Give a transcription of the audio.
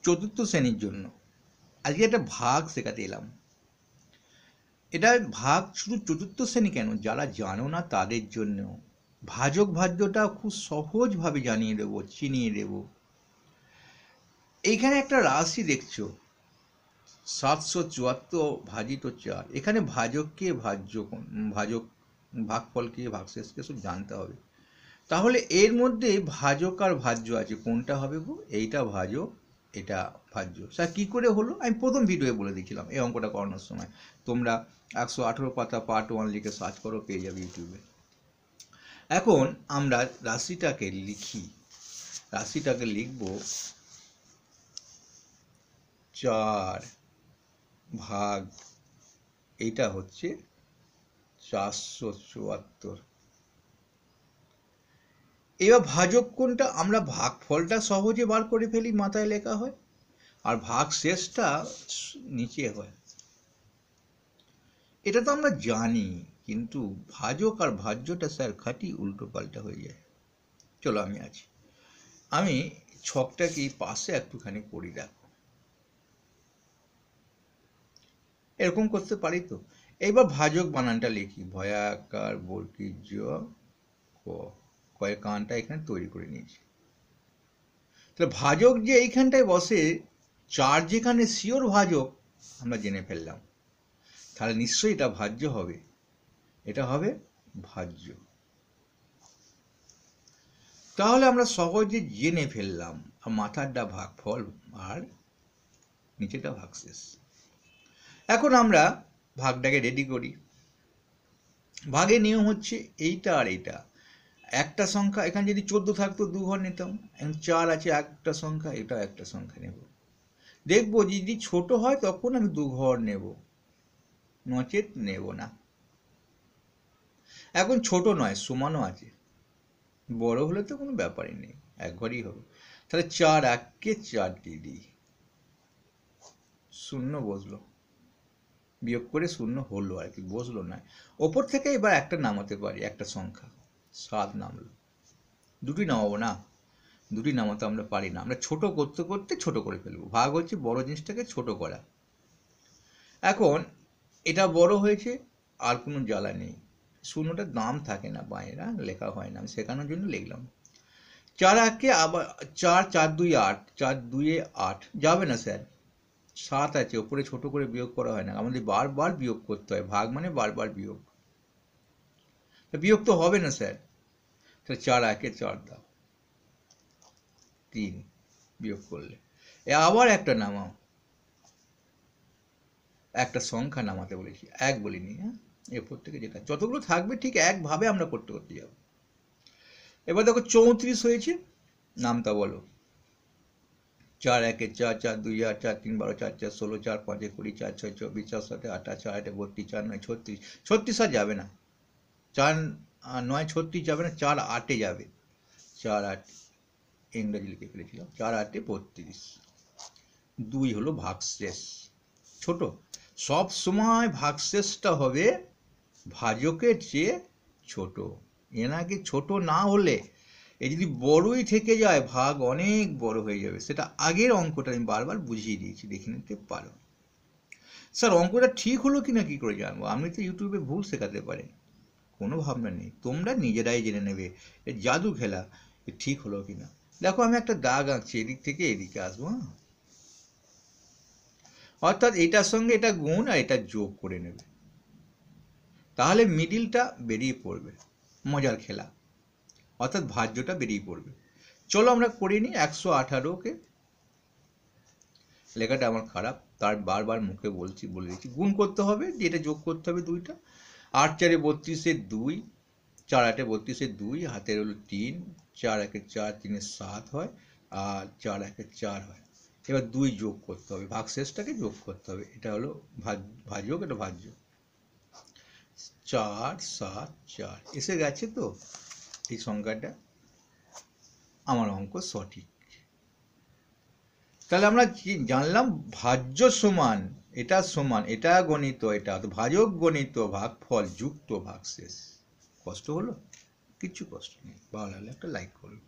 চতুর্থ শ্রেণীর জন্য আজকে একটা ভাগ শেখাতে এলাম। এটা ভাগ শুধু চতুর্থ শ্রেণী কেন, যারা জানো না তাদের জন্য ভাজক ভাজ্যটা খুব সহজভাবে জানিয়ে দেব, চিনিয়ে দেব। এইখানে একটা রাশি দেখছো 774 ভাজিত 4। এখানে ভাজককে ভাজক ভাগফলকে ভাগশেষকে সব জানতে হবে। তাহলে এর মধ্যে ভাজক আর ভাজ্য আছে, কোনটা হবে গো? এইটা ভাজক, এটা ভাজ্য। স্যার কী করে হলো? আমি প্রথম ভিডিওয়ে বলে দিয়েছিলাম এই অঙ্কটা করানোর সময়। তোমরা 118 পাতা পার্ট 1 লিখে সার্চ করো, পেয়ে যাবে ইউটিউবে। এখন আমরা রাশিটাকে লিখি। রাশিটাকে লিখব 4 ভাগ, এইটা হচ্ছে 474। এবার ভাজক কোনটা? আমরা ভাগফলটা সহজে বার করে ফেলি, মাথায় লেখা হয়, আর ভাগ শেষটা নিচে হয়। এটা তো আমরা জানি, কিন্তু ভাজক আর ভাজ্যটা স্যার খাঁটি উল্টো পাল্টা হয়ে যায়। চলো আমি আছি, আমি ছকটাকে পাশে একটুখানি করি, দেখো এরকম করতে পারি তো। এইবার ভাজক বানানটা লিখি, ভয়াকার বর্গীয় ক, কয়ের কানটা এখানে তৈরি করে নিয়েছি। তাহলে ভাজক যে এইখানটায় বসে, 4 যেখানে শিওর ভাজক আমরা জেনে ফেললাম, তাহলে নিশ্চয়ই এটা ভাজ্য হবে, এটা হবে ভাজ্য। তাহলে আমরা সহজে জেনে ফেললাম, মাথারটা ভাগফল আর নিচেটা ভাগশেষ। এখন আমরা ভাগটাকে রেডি করি। ভাগের নিয়ম হচ্ছে এইটা আর এইটা, একটা সংখ্যা, এখানে যদি 14 থাকতো 2 ঘর নিতাম, এখন 4 আছে একটা সংখ্যা, এটা একটা সংখ্যা নেব। দেখবো যদি ছোট হয় তখন আমি 2 ঘর নেব, নচেত নেব না। এখন ছোট নয়, সমানও আছে, বড় হলে তো কোনো ব্যাপারই নেই, এক ঘরই হবে। তাহলে 4 1-কে 4 দিয়ে দিই, শূন্য বসলো, বিয়োগ করে শূন্য হলো আর কি, বসলো না। ওপর থেকে এবার একটা নামাতে পারি, একটা সংখ্যা 7 নামলো। দুটি নামাবো না, দুটি নামাতে আমরা পারি না, আমরা ছোট করতে করতে ছোট করে ফেলবো। ভাগ হচ্ছে বড় জিনিসটাকে ছোট করা। এখন এটা বড় হয়েছে, আর কোনো জ্বালা নেই, শূন্যটার দাম থাকে না, বাইরে লেখা হয় না, আমি শেখানোর জন্য লিখলাম। 4 1-কে আবার 4 4 2 8, 4 2 8 যাবে না স্যার, 7 আছে ওপরে, ছোট করে বিয়োগ করা হয় না, আমাদের বারবার বিয়োগ করতে হয়, ভাগ মানে বারবার বিয়োগ, বিয়োগ তো হবে না স্যার। তাহলে 4 1-কে 4 দাও, 3 বিয়োগ করলে। আবার একটা নামাও, একটা সংখ্যা নামাতে বলেছি, 1 বলিনি, হ্যাঁ, এরপর থেকে যেটা যতগুলো থাকবে ঠিক একভাবে আমরা করতে করতে যাব। এবার দেখো 34 হয়েছে, নামটা বলো। 4 1-এ 4, 4 2 8, 4 3 12, 4 4 16, 4 5 20, 4 6 24, 4 7 28, 4 8 32, 4 9 36, 36 আর যাবে না, 4 9 36 যাবে না, 4 8-এ যাবে, 4 8 ইংরেজি লিখে ফেলেছিলাম, 4 8-এ 32। 2 হলো ভাগশেষ, ছোট। সব সময় ভাগশেষটা হবে ভাজকের চেয়ে ছোট, এনাকে ছোট না হলে, এ যদি বড়ই থেকে যায় ভাগ অনেক বড় হয়ে যাবে। সেটা আগের অঙ্কটা আমি বারবার বুঝিয়ে দিয়েছি, দেখে নিতে পারো। স্যার অঙ্কটা ঠিক হলো কিনা কি করে জানবো? আমি তো ইউটিউবে ভুল শেখাতে পারে, কোনো ভাবনা নেই, তোমরা নিজেরাই জেনে নেবে, এ জাদু খেলা, এ ঠিক হলো কিনা। দেখো আমি একটা দাগ আঁকছি, এদিক থেকে এদিকে আসবো, হ্যাঁ, অর্থাৎ এটার সঙ্গে এটা গুণ আর এটা যোগ করে নেবে, তাহলে মিডিলটা বেরিয়ে পড়বে, মজার খেলা, অর্থাৎ ভাজ্যটা বেরিয়ে পড়বে। চলো আমরা করে নিই। 118-কে, লেখাটা আমার খারাপ, তার বারবার মুখে বলে দিচ্ছি, গুণ করতে হবে, যেটা যোগ করতে হবে 2টা। 8 4-এ 32-এ 2, 4 8-এ 32-এ 2, হাতের হলো 3, 4 1-এ 4, 3-এ 7 হয়, আর 4 1-এ 4 হয়। এবার 2 যোগ করতে হবে, ভাগশেষটাকে যোগ করতে হবে, এটা হলো ভাজক, এটা ভাজ্য। 4 7 4 এসে গেছে তো এই সংখ্যাটা, আমার অঙ্ক সঠিক। তাহলে আমরা কি জানলাম? ভাজ্য সমান এটা, সমান এটা গণিত এটা, তো ভাজক গণিত ভাগফল যুক্ত ভাগশেষ। কষ্ট হলো? কিচ্ছু কষ্ট নেই, ভালো লাগলে একটা লাইক করুন।